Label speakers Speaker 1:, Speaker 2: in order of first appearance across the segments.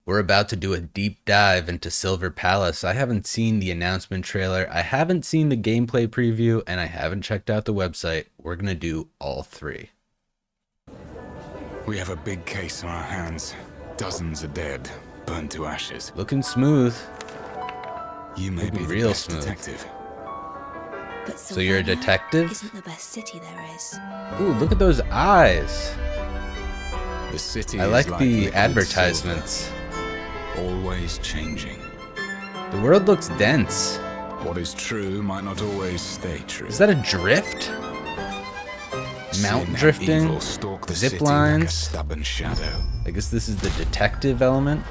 Speaker 1: We're about to do a deep dive into Silver Palace. I haven't seen the announcement trailer, I haven't seen the gameplay preview, and I haven't checked out the website. We're gonna do all three.
Speaker 2: We have a big case on our hands. Dozens are dead, burned to ashes.
Speaker 1: Looking smooth.
Speaker 2: You may be the
Speaker 1: real
Speaker 2: best
Speaker 1: smooth.
Speaker 2: detective.
Speaker 3: But
Speaker 1: So you're a detective?
Speaker 3: Isn't the best city there is.
Speaker 1: Ooh, look at those eyes.
Speaker 2: The city
Speaker 1: I
Speaker 2: is
Speaker 1: like the
Speaker 2: liquid
Speaker 1: advertisements.
Speaker 2: silver, always changing.
Speaker 1: The world looks dense.
Speaker 2: What is true might not always stay true.
Speaker 1: Is that a drift? Mount
Speaker 2: Sin and
Speaker 1: drifting?
Speaker 2: evil stalk the
Speaker 1: Zip
Speaker 2: city like a
Speaker 1: lines?
Speaker 2: stubborn shadow.
Speaker 1: I guess this is the detective element.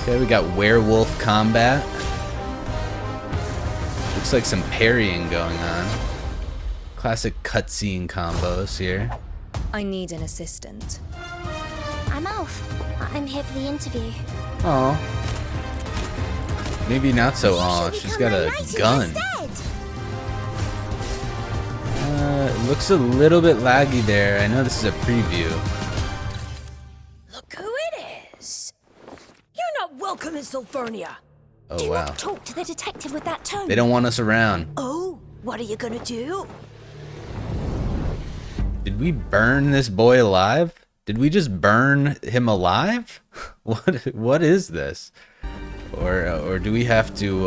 Speaker 1: Okay, we got werewolf combat. Looks like some parrying going on. Classic cutscene combos here.
Speaker 3: I need an assistant.
Speaker 4: I'm Alf. I'm here for the interview.
Speaker 1: Oh. Maybe not so aw. She's got a gun. It looks a little bit laggy there. I know this is a preview.
Speaker 5: Look who it is. You're not welcome in Silvernia.
Speaker 1: Oh
Speaker 4: Do
Speaker 1: wow.
Speaker 4: not talk to the detective with that tone.
Speaker 1: They don't want us around.
Speaker 5: Oh, what are you gonna do?
Speaker 1: Did we burn this boy alive? Did we just burn him alive? What is this? Or do we have to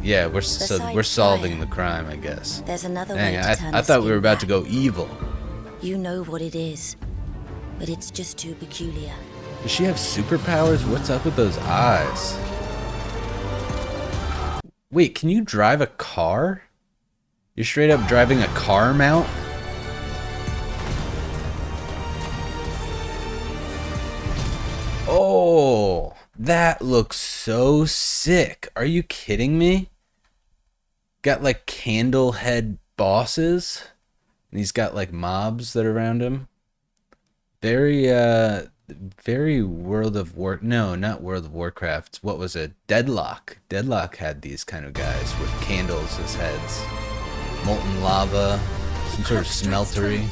Speaker 1: yeah, we're solving the crime, I guess.
Speaker 3: There's another
Speaker 1: Dang,
Speaker 3: way to turn
Speaker 1: I
Speaker 3: the
Speaker 1: thought we were
Speaker 3: skin
Speaker 1: about to
Speaker 3: back.
Speaker 1: go evil.
Speaker 3: You know what it is, but it's just too peculiar.
Speaker 1: Does she have superpowers? What's up with those eyes? Wait, can you drive a car? You're straight up driving a car mount? Oh, that looks so sick. Are you kidding me? Got like candle head bosses. And he's got like mobs that are around him. Very World of War, no, not World of Warcraft. What was it? Deadlock. Deadlock had these kind of guys with candles as heads. Molten lava, some sort of smeltery.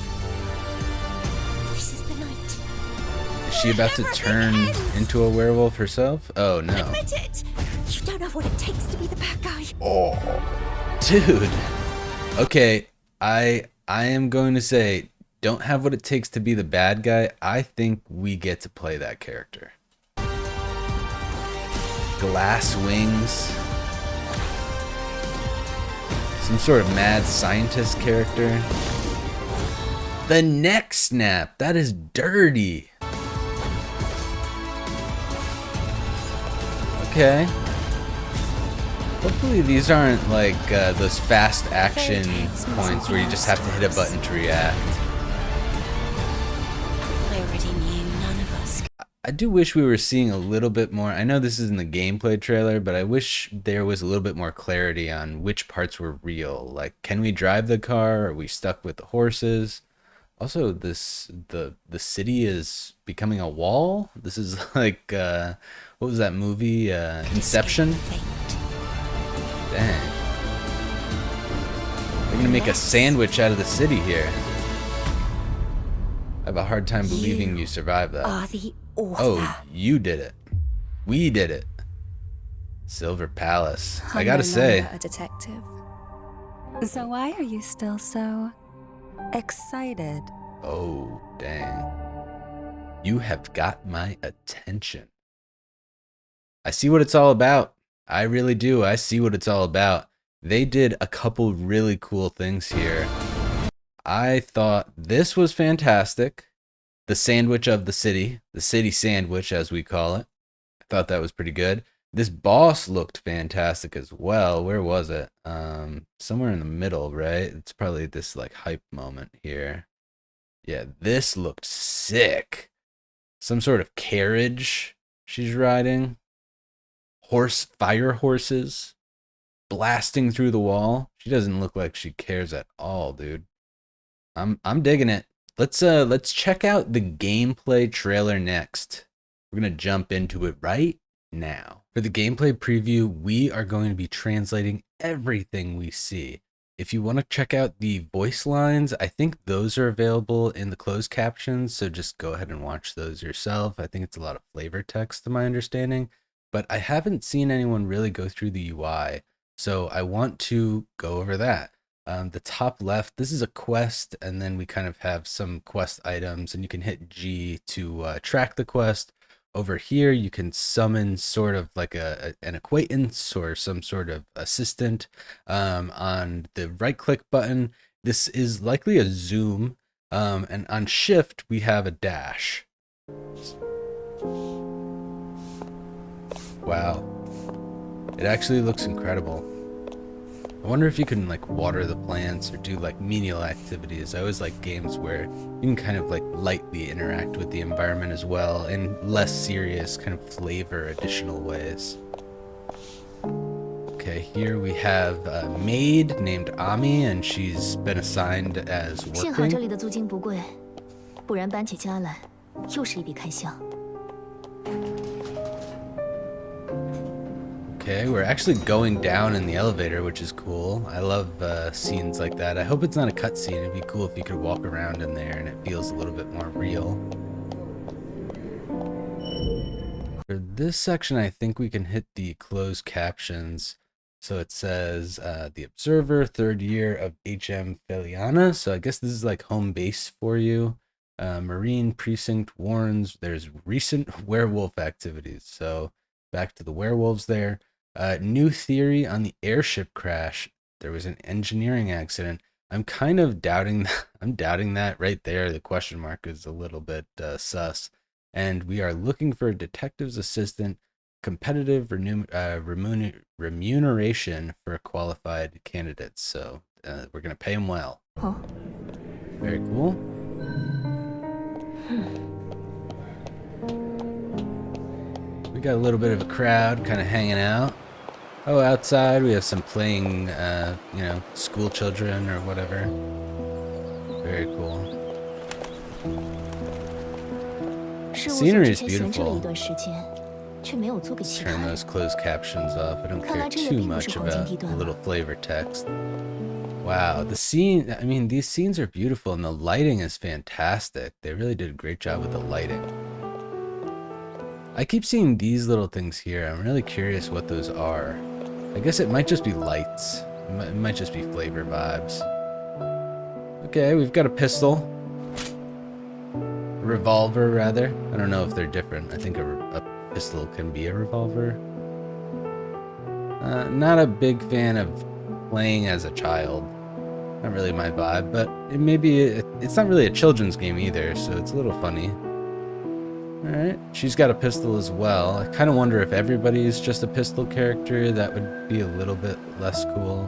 Speaker 4: This is the night.
Speaker 1: Is she about to turn into a werewolf herself? Oh no.
Speaker 4: Admit it. You don't have what it takes to be the bad guy.
Speaker 1: Oh, dude. Okay, I am going to say, don't have what it takes to be the bad guy. I think we get to play that character. Glass wings. Some sort of mad scientist character. The neck snap. That is dirty. Okay. Hopefully these aren't like those fast action points where you just have to hit a button to react.
Speaker 3: I already knew none of us.
Speaker 1: I do wish we were seeing a little bit more. I know this isn't the gameplay trailer, but I wish there was a little bit more clarity on which parts were real. Like, can we drive the car? Are we stuck with the horses? Also, the city is becoming a wall. This is like what was that movie? Inception.
Speaker 3: Fate.
Speaker 1: Dang. They're gonna make a sandwich out of the city here. I have a hard time believing you survived that.
Speaker 3: Are the author.
Speaker 1: Oh, you did it. We did it. Silver Palace. I
Speaker 3: I'm
Speaker 1: gotta
Speaker 3: no
Speaker 1: say,
Speaker 3: longer a detective. So why are you still so excited?
Speaker 1: oh, dang. You have got my attention. I see what it's all about. I really do. I see what it's all about. They did a couple really cool things here. I thought this was fantastic. The sandwich of the city sandwich as we call it. I thought that was pretty good. This boss looked fantastic as well. Where was it? Somewhere in the middle, right? It's probably this like hype moment here. Yeah, this looked sick. Some sort of carriage she's riding. Fire horses blasting through the wall. She doesn't look like she cares at all, dude. I'm digging it. Let's check out the gameplay trailer next. We're gonna jump into it right now. For the gameplay preview, we are going to be translating everything we see. If you want to check out the voice lines, I think those are available in the closed captions, so just go ahead and watch those yourself. I think it's a lot of flavor text to my understanding, but I haven't seen anyone really go through the UI, so I want to go over that. The top left, this is a quest, and then we kind of have some quest items, and you can hit G to track the quest. Over here, you can summon sort of like an acquaintance or some sort of assistant. On the right click button, this is likely a zoom. And on shift, we have a dash. Wow. It actually looks incredible. I wonder if you can like water the plants or do like menial activities. I always like games where you can kind of like lightly interact with the environment as well in less serious kind of flavor additional ways. Okay, here we have a maid named Ami, and she's been assigned as
Speaker 6: 幸好这里
Speaker 1: working.
Speaker 6: 的租金不贵，不然搬起家来又是一笔开销。
Speaker 1: Okay, we're actually going down in the elevator, which is cool. I love scenes like that. I hope it's not a cutscene. It'd be cool if you could walk around in there and it feels a little bit more real. For this section, I think we can hit the closed captions. So it says, The Observer, 3rd year of HM Feliana. So I guess this is like home base for you. Marine Precinct warns there's recent werewolf activities. So back to the werewolves there. New theory on the airship crash. There was an engineering accident. I'm kind of doubting that. I'm doubting that right there. The question mark is a little bit sus. And we are looking for a detective's assistant, competitive remuneration for qualified candidates. So we're going to pay him well.
Speaker 6: Huh?
Speaker 1: Very cool. We got a little bit of a crowd kind of hanging out. Oh, outside we have some playing, school children or whatever. Very cool. Scenery is beautiful. Let's turn those closed captions off. I don't care too much about the little flavor text. Wow, the scene, I mean, these scenes are beautiful and the lighting is fantastic. They really did a great job with the lighting. I keep seeing these little things here. I'm really curious what those are. I guess it might just be lights. It might just be flavor vibes. Okay, we've got a pistol. A revolver, rather. I don't know if they're different. I think a pistol can be a revolver. Not a big fan of playing as a child. Not really my vibe, but it's not really a children's game either, so it's a little funny. Alright, she's got a pistol as well. I kind of wonder if everybody's just a pistol character. That would be a little bit less cool.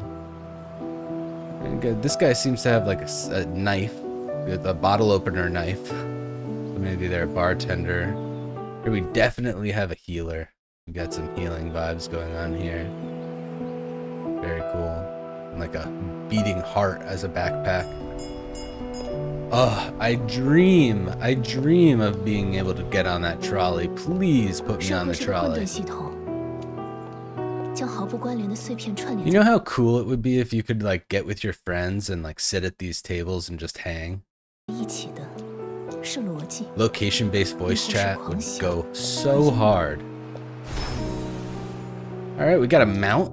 Speaker 1: And this guy seems to have like a knife, a bottle opener knife. So maybe they're a bartender. Here we definitely have a healer. We got some healing vibes going on here. Very cool. And like a beating heart as a backpack. Oh, I dream of being able to get on that trolley. Please put me on the trolley. You know how cool it would be if you could like get with your friends and like sit at these tables and just hang? Location-based voice chat would go so hard. Alright, we got a mount.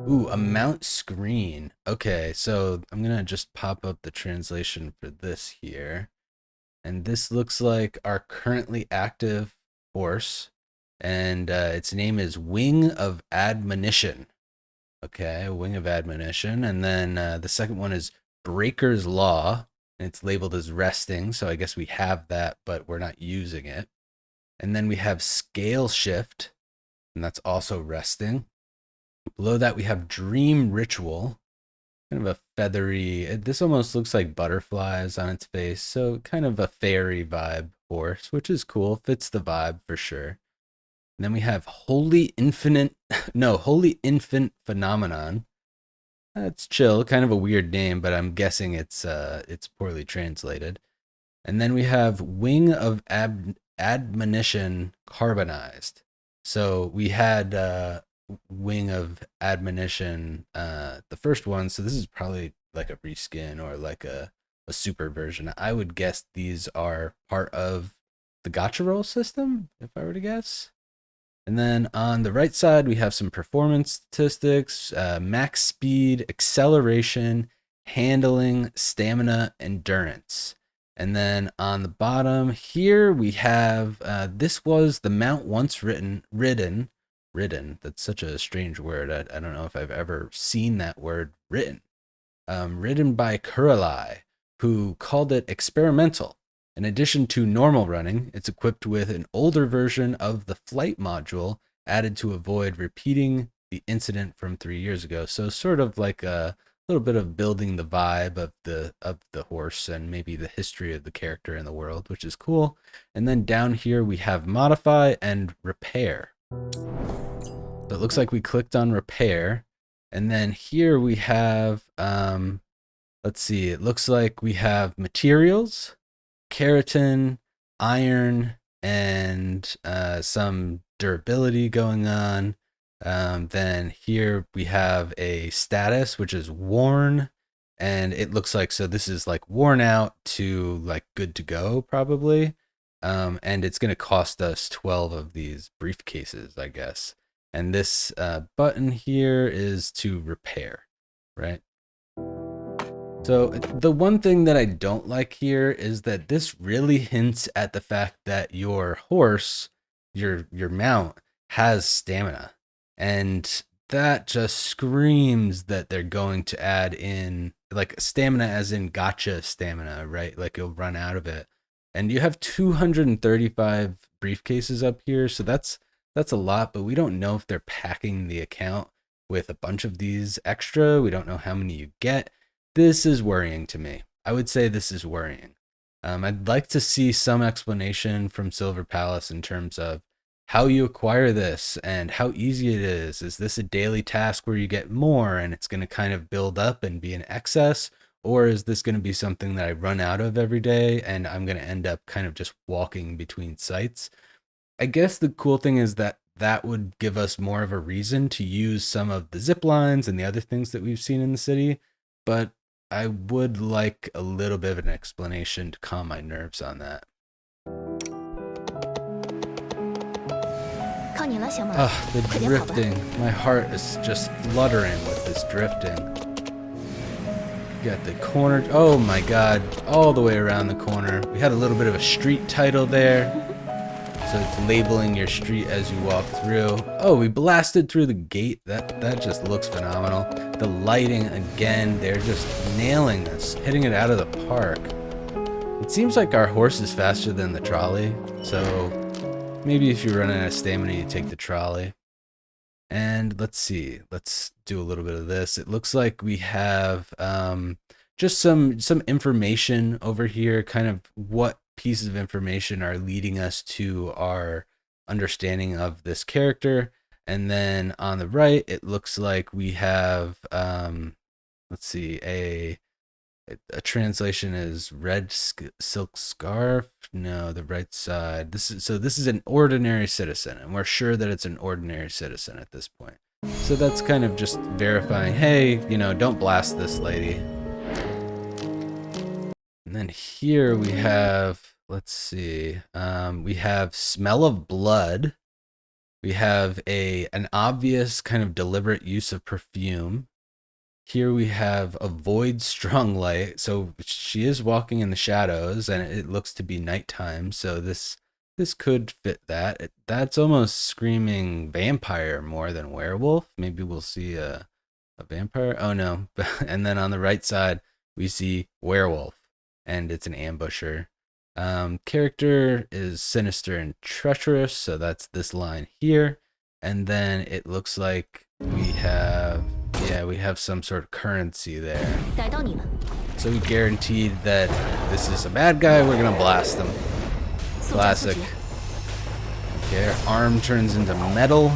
Speaker 1: Ooh, a mount screen. Okay, so I'm gonna just pop up the translation for this here. And this looks like our currently active horse. And its name is Wing of Admonition. Okay, Wing of Admonition. And then the second one is Breaker's Law. And it's labeled as resting, so I guess we have that, but we're not using it. And then we have Scale Shift, and that's also resting. Below that, we have Dream Ritual, kind of a feathery, this almost looks like butterflies on its face, so kind of a fairy vibe horse, which is cool, fits the vibe for sure. And then we have Holy Infant Phenomenon. That's chill, kind of a weird name, but I'm guessing it's poorly translated. And then we have Wing of Admonition Carbonized. So we had wing of admonition, the first one. So this is probably like a reskin or like a super version. I would guess these are part of the gacha roll system, if I were to guess. And then on the right side, we have some performance statistics, max speed, acceleration, handling, stamina, endurance. And then on the bottom here, we have, this was the mount once ridden. That's such a strange word. I don't know if I've ever seen that word written. Ridden by Kuralai, who called it experimental. In addition to normal running, it's equipped with an older version of the flight module added to avoid repeating the incident from 3 years ago. So sort of like a little bit of building the vibe of the horse and maybe the history of the character in the world, which is cool. And then down here we have modify and repair. So it looks like we clicked on repair. And then here we have, let's see, it looks like we have materials, keratin, iron, and some durability going on. Then here we have a status, which is worn, and it looks like, so this is like worn out to like good to go probably. And it's going to cost us 12 of these briefcases, I guess. And this button here is to repair, right? So the one thing that I don't like here is that this really hints at the fact that your horse, your mount, has stamina. And that just screams that they're going to add in like stamina as in gacha stamina, right? Like you'll run out of it. And you have 235 briefcases up here, so that's a lot, but we don't know if they're packing the account with a bunch of these extra. We don't know how many you get. This is worrying to me. I would say this is worrying. I'd like to see some explanation from Silver Palace in terms of how you acquire this and how easy it is. Is this a daily task where you get more and it's going to kind of build up and be an excess? Or is this going to be something that I run out of every day and I'm going to end up kind of just walking between sites? I guess the cool thing is that that would give us more of a reason to use some of the zip lines and the other things that we've seen in the city. But I would like a little bit of an explanation to calm my nerves on that. The drifting. My heart is just fluttering with this drifting. You got the corner. Oh my god. All the way around the corner. We had a little bit of a street title there. So it's labeling your street as you walk through. Oh, we blasted through the gate. That just looks phenomenal. The lighting, again, they're just nailing this, hitting it out of the park. It seems like our horse is faster than the trolley. So maybe if you're running out of stamina, you take the trolley. And let's see. Let's do a little bit of this. It looks like we have just some information over here, kind of what pieces of information are leading us to our understanding of this character. And then on the right, it looks like we have, let's see, a translation is red silk scarf. No, the right side. This is an ordinary citizen, and we're sure that it's an ordinary citizen at this point. So that's kind of just verifying, hey, you know, don't blast this lady. And then here we have, let's see, we have smell of blood. We have an obvious kind of deliberate use of perfume. Here we have avoid strong light. So she is walking in the shadows and it looks to be nighttime. So this could fit that. That's almost screaming vampire more than werewolf. Maybe we'll see a vampire. Oh no. And then on the right side, we see werewolf. And it's an ambusher. Character is sinister and treacherous, so that's this line here. And then it looks like we have some sort of currency there. So we guaranteed that this is a bad guy, we're gonna blast them. Classic. Okay, our arm turns into metal.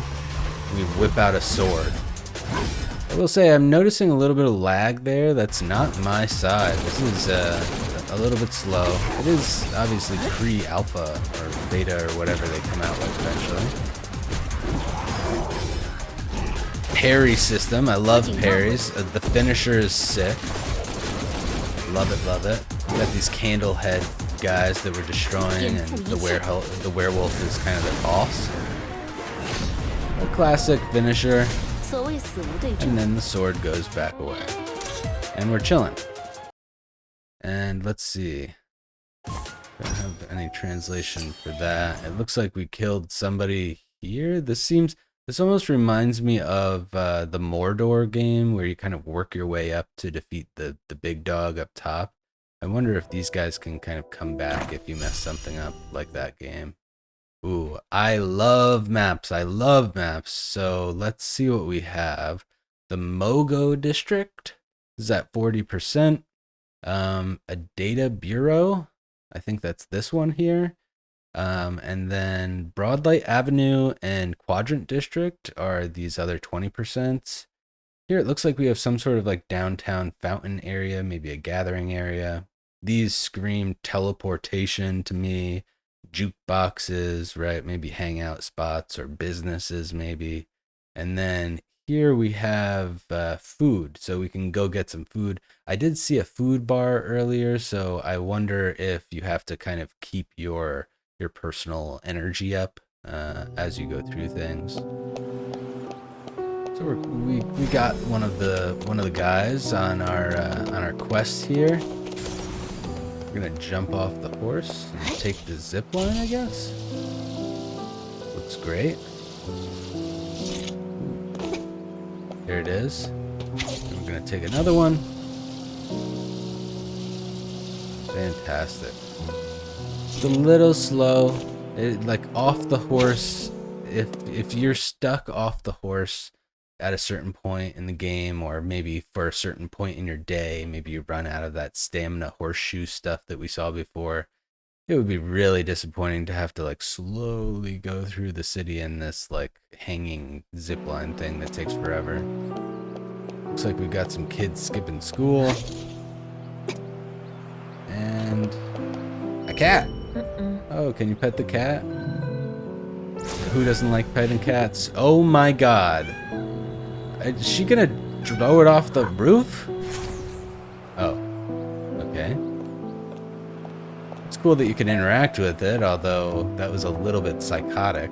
Speaker 1: We whip out a sword. I will say I'm noticing a little bit of lag there. That's not my side. This is a little bit slow. It is obviously pre-alpha or beta or whatever they come out with eventually. parry system. I love parries. The finisher is sick. Love it, love it. We got these candle head guys that we're destroying, and the werewolf is kind of the boss. A classic finisher.
Speaker 6: 所谓死无对证，
Speaker 1: And then the sword goes back away. And we're chilling. And let's see. Don't have any translation for that. It looks like we killed somebody here. This almost reminds me of the Mordor game where you kind of work your way up to defeat the big dog up top. I wonder if these guys can kind of come back if you mess something up like that game. Ooh, I love maps. I love maps. So let's see what we have. The Mogo district is at 40%. A data bureau. I think that's this one here. And then Broadlight Avenue and Quadrant District are these other 20%. Here it looks like we have some sort of like downtown fountain area, maybe a gathering area. These scream teleportation to me. Jukeboxes, right? Maybe hangout spots or businesses maybe. And then here we have food, so we can go get some food. I did see a food bar earlier, so I wonder if you have to kind of keep your personal energy up as you go through things. So we got one of the guys on our quest here. We're gonna jump off the horse and take the zip line, I guess. Looks great. There it is. And we're gonna take another one. Fantastic. It's a little slow. Like off the horse. If you're stuck off the horse at a certain point in the game, or maybe for a certain point in your day, maybe you run out of that stamina horseshoe stuff that we saw before, it would be really disappointing to have to like slowly go through the city in this like hanging zipline thing that takes forever. Looks like we've got some kids skipping school. And a cat. Oh, can you pet the cat? Who doesn't like petting cats? Oh my god. Is she gonna throw it off the roof? Oh, okay. It's cool that you can interact with it, although that was a little bit psychotic.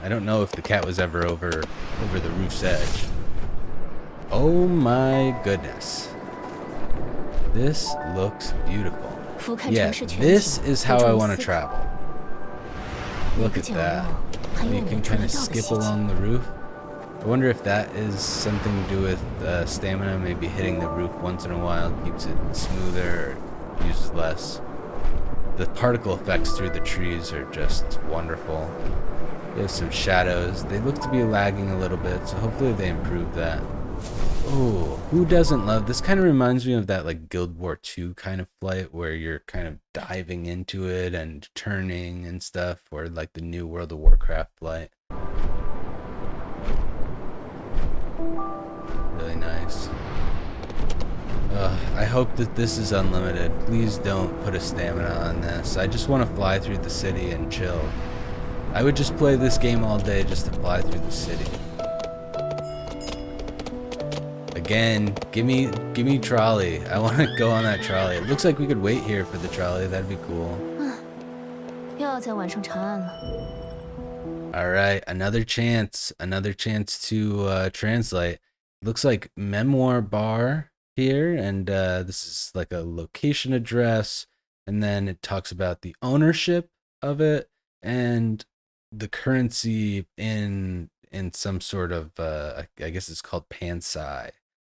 Speaker 1: I don't know if the cat was ever over the roof's edge. Oh my goodness. This looks beautiful. Yeah, this is how I want to travel. Look at that. You can kind of skip along the roof. I wonder if that is something to do with stamina, maybe hitting the roof once in a while keeps it smoother or uses less. The particle effects through the trees are just wonderful. There's some shadows. They look to be lagging a little bit, so hopefully they improve that. Oh, who doesn't love this? Kind of reminds me of that like Guild War 2 kind of flight where you're kind of diving into it and turning and stuff, or like the new World of Warcraft flight. Really nice. I hope that this is unlimited. Please don't put a stamina on this. I just want to fly through the city and chill. I would just play this game all day just to fly through the city. Again, give me trolley. I want to go on that trolley. It looks like we could wait here for the trolley. That'd be cool.
Speaker 6: 又要在晚上查案了。
Speaker 1: All right, another chance to translate. Looks like memoir bar here, and this is like a location address, and then it talks about the ownership of it and the currency in some sort of I guess it's called pansai,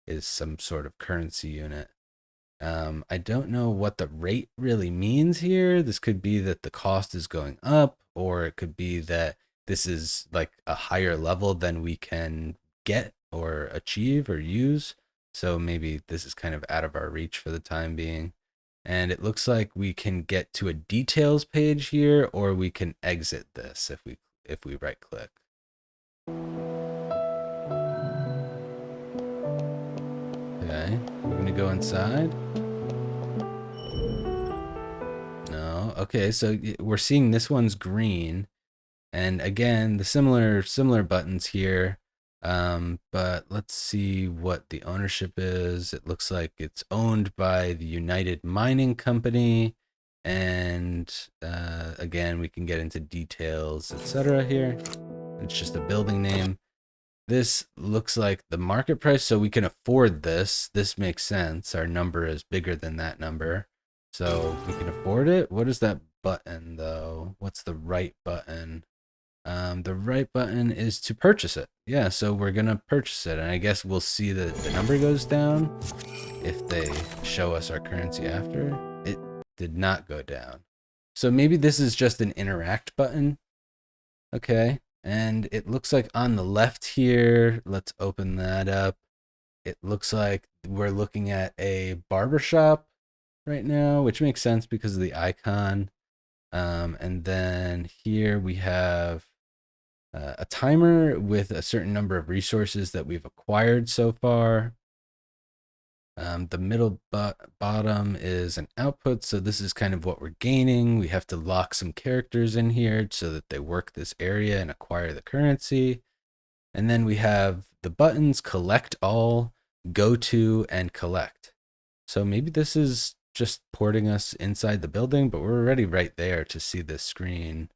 Speaker 1: is some sort of currency unit. I don't know what the rate really means here. This could be that the cost is going up, or it could be that this is like a higher level than we can get or achieve or use. So maybe this is kind of out of our reach for the time being. And it looks like we can get to a details page here, or we can exit this if we right click. Okay, we're gonna go inside. No, okay, so we're seeing this one's green. And again, the similar buttons here But let's see what the ownership is. It looks like it's owned by the United Mining Company. And again, we can get into details, etc. here. It's just a building name. This looks like the market price, so we can afford this. This makes sense. Our number is bigger than that number, so we can afford it. What is that button, though? What's the right button? The right button is to purchase it. Yeah, so we're gonna purchase it, and I guess we'll see that the number goes down if they show us our currency after. It did not go down. So maybe this is just an interact button. Okay. And it looks like on the left here, let's open that up. It looks like we're looking at a barbershop right now, which makes sense because of the icon. And then here we have a timer with a certain number of resources that we've acquired so far. The middle bottom is an output, so this is kind of what we're gaining. We have to lock some characters in here so that they work this area and acquire the currency. And then we have the buttons collect all, go to, and collect. So maybe this is just porting us inside the building, but we're already right there to see this screen.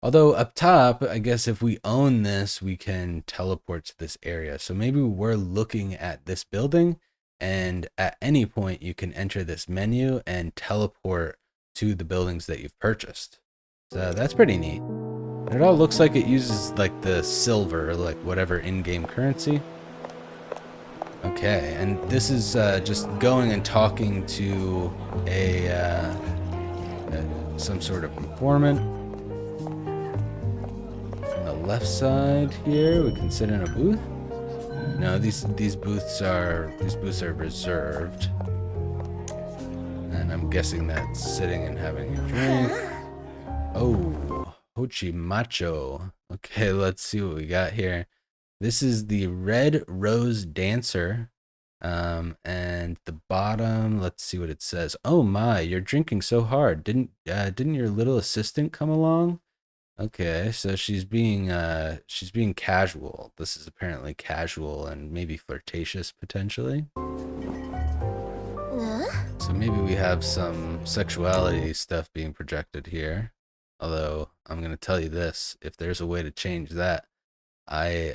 Speaker 1: Although up top, I guess if we own this, we can teleport to this area. So maybe we're looking at this building, and at any point you can enter this menu and teleport to the buildings that you've purchased. So that's pretty neat. And it all looks like it uses like the silver, like whatever in-game currency. Okay, and this is just going and talking to some sort of informant. On the left side here, we can sit in a booth. No, these booths are reserved, and I'm guessing that's sitting and having a drink. Oh, Hochi Macho. Okay, let's see what we got here. This is the Red Rose Dancer, and the bottom. Let's see what it says. Oh my, you're drinking so hard. Didn't your little assistant come along? Okay, so she's being casual. This is apparently casual and maybe flirtatious potentially. So maybe we have some sexuality stuff being projected here. Although I'm gonna tell you this, if there's a way to change that, I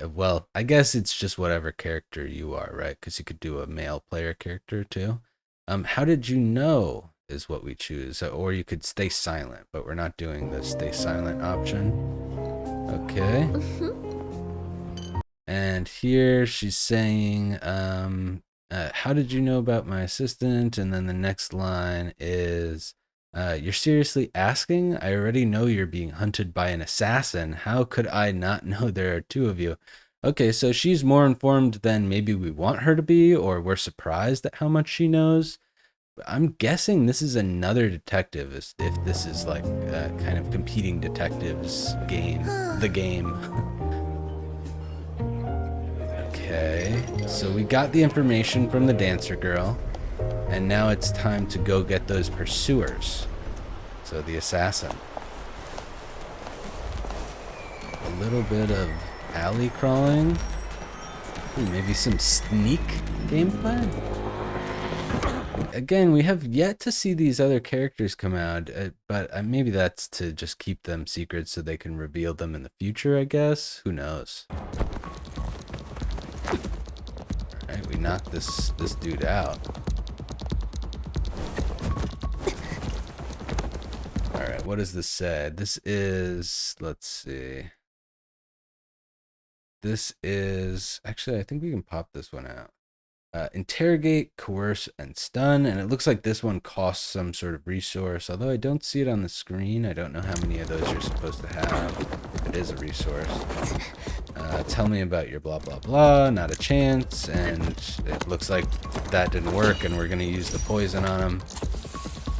Speaker 1: guess it's just whatever character you are, right? Because you could do a male player character too. How did you know? Is what we choose, or you could stay silent, but we're not doing the stay silent option. Okay. And here she's saying, how did you know about my assistant? And then the next line is, you're seriously asking? I already know you're being hunted by an assassin. How could I not know there are two of you? Okay, so she's more informed than maybe we want her to be, or we're surprised at how much she knows. I'm guessing this is another detective, if this is like kind of competing detectives game, the game. Okay, so we got the information from the dancer girl, and now it's time to go get those pursuers. So the assassin. A little bit of alley crawling. Maybe some sneak gameplay. Again, we have yet to see these other characters come out, but maybe that's to just keep them secret so they can reveal them in the future, I guess. Who knows? Alright, we knocked this dude out. Alright, what does this say? This is, let's see. This is, actually, I think we can pop this one out. Interrogate, coerce, and stun. And it looks like this one costs some sort of resource, although I don't see it on the screen. I don't know how many of those you're supposed to have. If it is a resource. Tell me about your blah, blah, blah. Not a chance. And it looks like that didn't work, and we're going to use the poison on him.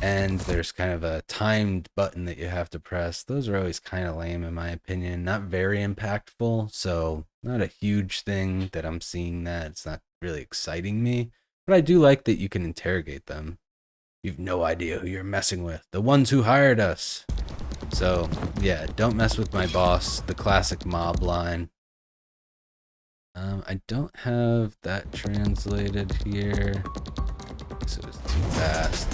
Speaker 1: And there's kind of a timed button that you have to press. Those are always kind of lame in my opinion. Not very impactful, so not a huge thing that I'm seeing that. It's not really exciting me, but I do like that you can interrogate them. You've no idea who you're messing with. The ones who hired us. So yeah, don't mess with my boss. The classic mob line. I don't have that translated here. So it's too fast.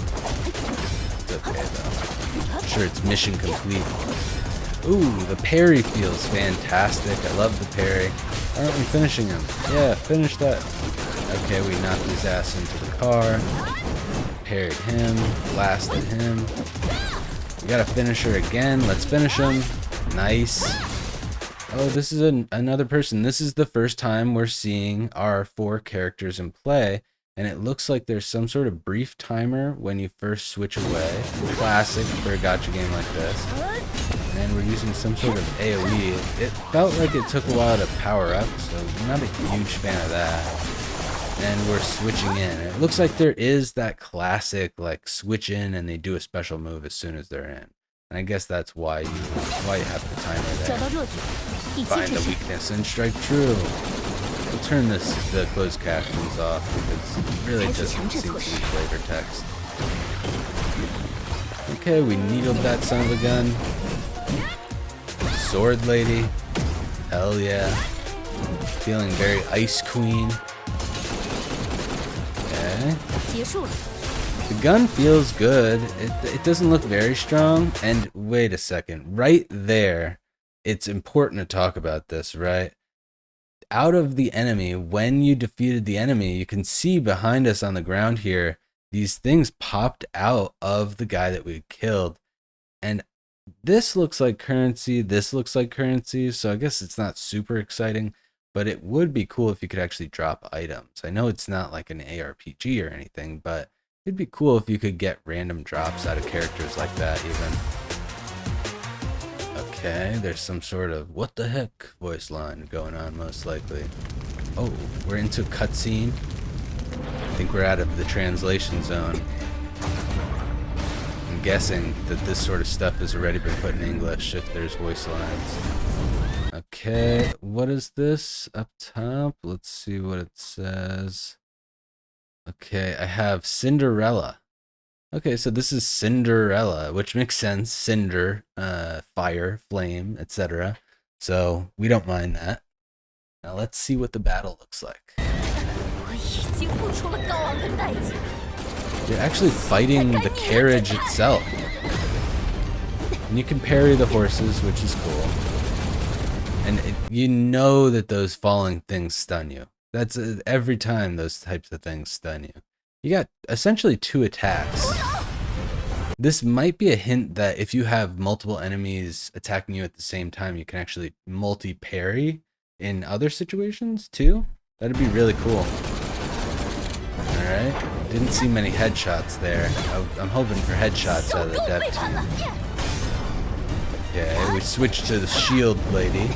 Speaker 1: It's okay though. I'm sure it's mission complete. Ooh, the parry feels fantastic. I love the parry. Why aren't we finishing him? Yeah, finish that. Okay, we knocked his ass into the car. Parried him. Blasted him. We got a finisher again. Let's finish him. Nice. Oh, this is another person. This is the first time we're seeing our 4 characters in play. And it looks like there's some sort of brief timer when you first switch away. Classic for a gacha game like this. And we're using some sort of AoE. It felt like it took a while to power up, so I'm not a huge fan of that. And we're switching in. It looks like there is that classic like switch in and they do a special move as soon as they're in. And I guess that's why you have the timer there. Find the weakness and strike true. We'll turn the closed captions off because it really doesn't seem to be flavor text. Okay, we needled that son of a gun. Sword lady. Hell yeah. Feeling very Ice Queen. Okay. The gun feels good. It doesn't look very strong. And wait a second. Right there, it's important to talk about this, right? Out of the enemy, when you defeated the enemy, you can see behind us on the ground here, these things popped out of the guy that we killed. And this looks like currency, this looks like currency, so I guess it's not super exciting, but it would be cool if you could actually drop items. I know it's not like an ARPG or anything, but it'd be cool if you could get random drops out of characters like that even. Okay, there's some sort of what the heck voice line going on most likely. Oh, we're into cutscene. I think we're out of the translation zone. I'm guessing that this sort of stuff has already been put in English if there's voice lines. Okay, what is this up top? Let's see what it says. Okay, I have Cinderella. Okay, so this is Cinderella, which makes sense. Cinder, fire, flame, etc. So we don't mind that. Now let's see what the battle looks like. You're actually fighting the carriage itself. And you can parry the horses, which is cool. And you know that those falling things stun you. That's every time those types of things stun you. You got essentially 2 attacks. This might be a hint that if you have multiple enemies attacking you at the same time, you can actually multi-parry in other situations too. That'd be really cool. Alright, didn't see many headshots there. I'm hoping for headshots out of the dev team. Okay, we switched to the shield lady.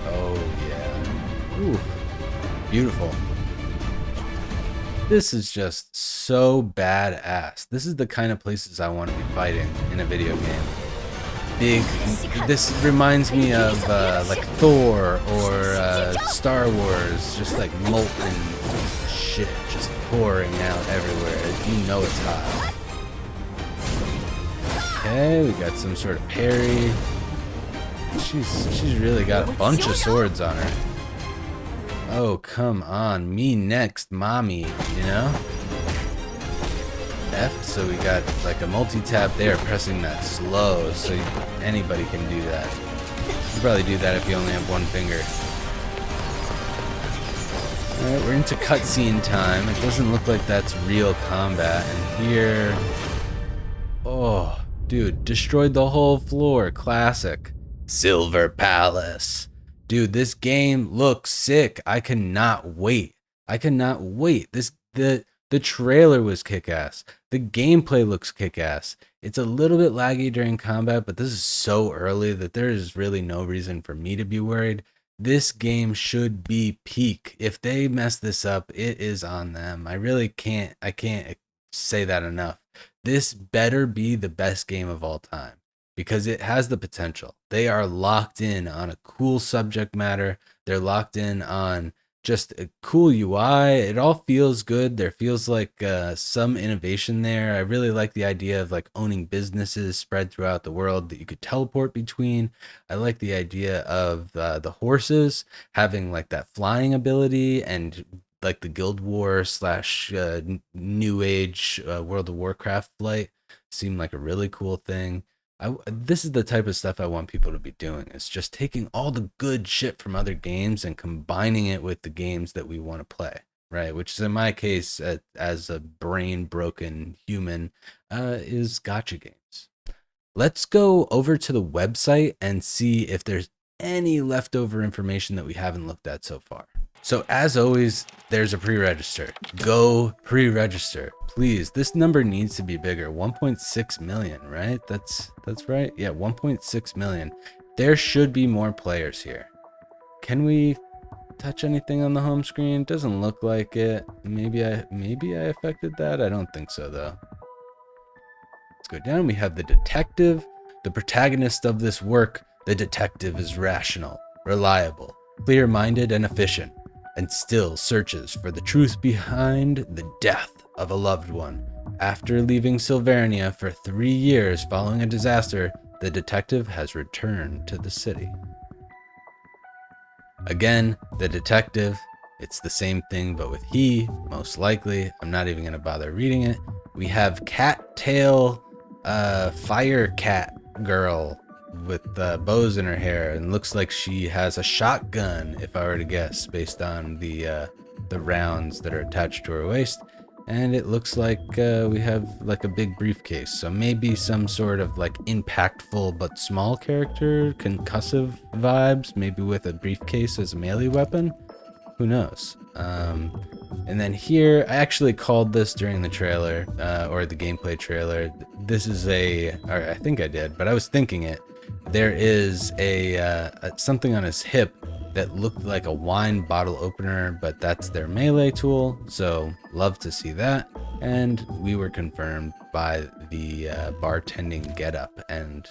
Speaker 1: Oh yeah. Ooh, beautiful. This is just so badass. This is the kind of places I want to be fighting in a video game. This reminds me of like Thor or Star Wars, just like molten shit just pouring out everywhere. You know it's hot. Okay, we got some sort of parry. She's really got a bunch of swords on her. Oh, come on. Me next, mommy, you know? F, so we got like a multi-tap there, pressing that slow, so anybody can do that. You can probably do that if you only have one finger. Alright, we're into cutscene time. It doesn't look like that's real combat. And here... Oh, dude, destroyed the whole floor. Classic. Silver Palace. Dude, this game looks sick. I cannot wait. I cannot wait. The trailer was kick-ass. The gameplay looks kick-ass. It's a little bit laggy during combat, but this is so early that there is really no reason for me to be worried. This game should be peak. If they mess this up, it is on them. I can't say that enough. This better be the best game of all time, because it has the potential. They are locked in on a cool subject matter. They're locked in on just a cool UI. It all feels good. There feels like some innovation there. I really like the idea of like owning businesses spread throughout the world that you could teleport between. I like the idea of the horses having like that flying ability, and like the Guild War slash New Age World of Warcraft flight seemed like a really cool thing. This is the type of stuff I want people to be doing. It's just taking all the good shit from other games and combining it with the games that we want to play, right? Which is in my case, as a brain broken human, is gacha games. Let's go over to the website and see if there's any leftover information that we haven't looked at so far. So as always, there's a pre-register. Go pre-register, please. This number needs to be bigger. 1.6 million, right? That's right. Yeah, 1.6 million. There should be more players here. Can we touch anything on the home screen? Doesn't look like it. Maybe I affected that. I don't think so though. Let's go down. We have the detective, the protagonist of this work. The detective is rational, reliable, clear-minded, and efficient, and still searches for the truth behind the death of a loved one. After leaving Silvernia for 3 years following a disaster, the detective has returned to the city. Again, the detective, it's the same thing, but with he, most likely. I'm not even going to bother reading it. We have Cattail, Fire Cat Girl with bows in her hair, and looks like she has a shotgun, if I were to guess, based on the rounds that are attached to her waist. And it looks like we have like a big briefcase, so maybe some sort of like impactful but small character, concussive vibes, maybe with a briefcase as a melee weapon. Who knows? And then here, I actually called this during the trailer, or the gameplay trailer. This is or I think I did, but I was thinking it. There is a something on his hip that looked like a wine bottle opener, but that's their melee tool, so love to see that. And we were confirmed by the bartending getup, and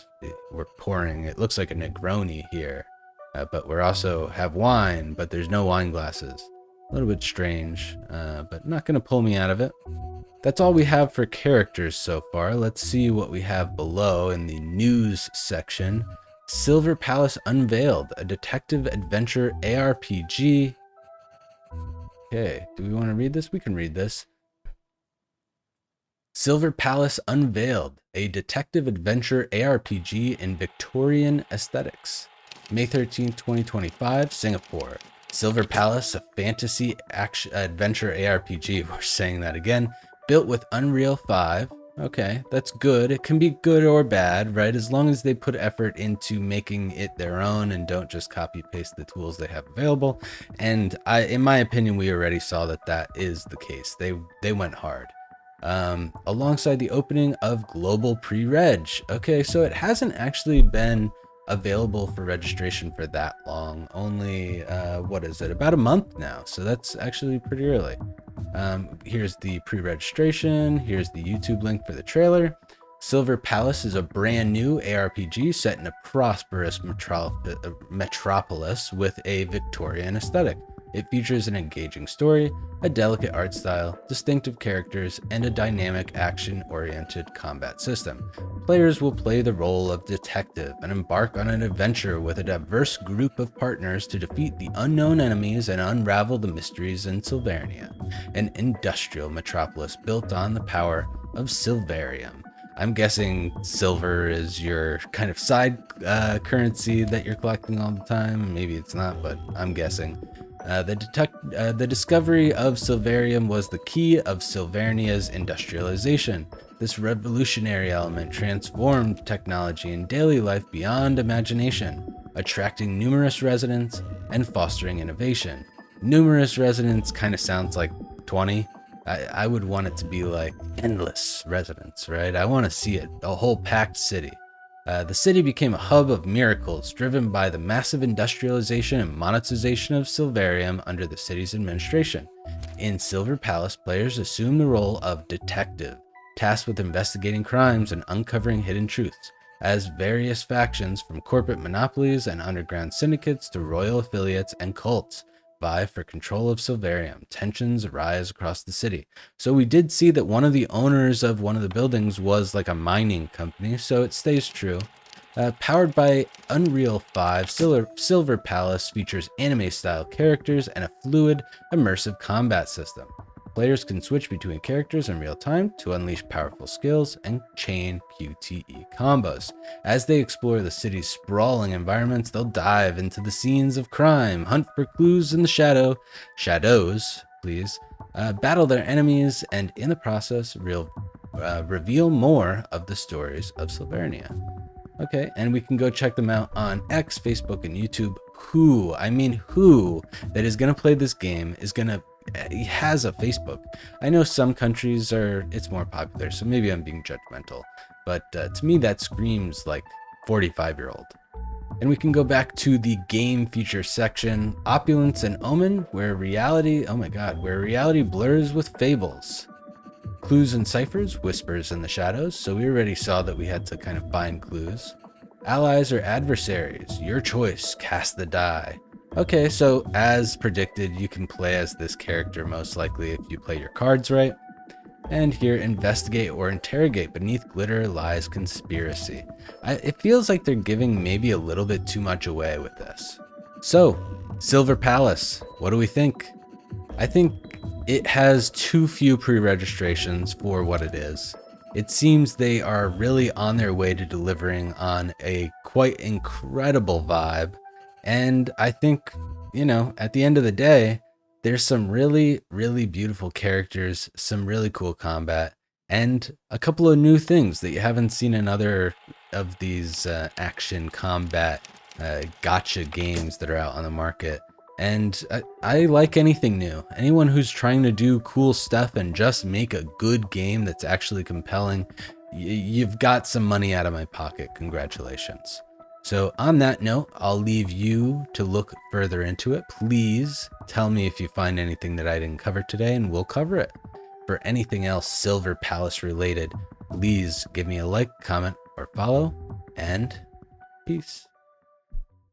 Speaker 1: we're pouring, it looks like a Negroni here, but we're also have wine, but there's no wine glasses. A little bit strange, but not going to pull me out of it. That's all we have for characters so far. Let's see what we have below in the news section. Silver Palace unveiled, a detective adventure ARPG. Okay, do we want to read this? We can read this. Silver Palace unveiled, a detective adventure ARPG in Victorian aesthetics. May 13th, 2025, Singapore. Silver Palace, a fantasy action adventure ARPG. We're saying that again. Built with Unreal 5. Okay, that's good. It can be good or bad, right? As long as they put effort into making it their own and don't just copy paste the tools they have available. And in my opinion, we already saw that that is the case. They went hard. Alongside the opening of global pre-reg. Okay, so it hasn't actually been available for registration for that long. Only what is it, about a month now, so that's actually pretty early. Here's the pre-registration. Here's the YouTube link for the trailer. Silver Palace is a brand new ARPG set in a prosperous metropolis with a Victorian aesthetic. It features an engaging story, a delicate art style, distinctive characters, and a dynamic action-oriented combat system. Players will play the role of detective and embark on an adventure with a diverse group of partners to defeat the unknown enemies and unravel the mysteries in Silvernia, an industrial metropolis built on the power of Silverium. I'm guessing silver is your kind of side currency that you're collecting all the time. Maybe it's not, but I'm guessing. The discovery of Silverium was the key of Silvernia's industrialization. This revolutionary element transformed technology and daily life beyond imagination, attracting numerous residents and fostering innovation. Numerous residents kind of sounds like 20. I would want it to be like endless residents, right? I want to see it, a whole packed city. The city became a hub of miracles driven by the massive industrialization and monetization of Silverium under the city's administration. In Silver Palace, players assume the role of detective, tasked with investigating crimes and uncovering hidden truths, as various factions from corporate monopolies and underground syndicates to royal affiliates and cults vie for control of Silverium. Tensions arise across the city. So we did see that one of the owners of one of the buildings was like a mining company, so it stays true. Powered by Unreal 5, Silver Palace features anime-style characters and a fluid, immersive combat system. Players can switch between characters in real time to unleash powerful skills and chain QTE combos. As they explore the city's sprawling environments, they'll dive into the scenes of crime, hunt for clues in the shadows, battle their enemies, and in the process, reveal more of the stories of Silvernia. Okay, and we can go check them out on X, Facebook, and YouTube. Who that is going to play this game has a Facebook. I know some countries it's more popular, so maybe I'm being judgmental, but to me that screams like 45-year-old. And we can go back to the game feature section, Opulence and Omen, where reality blurs with fables. Clues and ciphers, whispers in the shadows, so we already saw that we had to kind of find clues. Allies or adversaries, your choice, cast the die. Okay, so as predicted, you can play as this character most likely if you play your cards right. And here, investigate or interrogate. Beneath glitter lies conspiracy. It feels like they're giving maybe a little bit too much away with this. So, Silver Palace, what do we think? I think it has too few pre-registrations for what it is. It seems they are really on their way to delivering on a quite incredible vibe. And I think, at the end of the day, there's some really, really beautiful characters, some really cool combat, and a couple of new things that you haven't seen in other of these action combat gacha games that are out on the market. And I like anything new. Anyone who's trying to do cool stuff and just make a good game that's actually compelling, you've got some money out of my pocket. Congratulations. So on that note, I'll leave you to look further into it. Please tell me if you find anything that I didn't cover today, and we'll cover it. For anything else Silver Palace related, please give me a like, comment, or follow, and peace.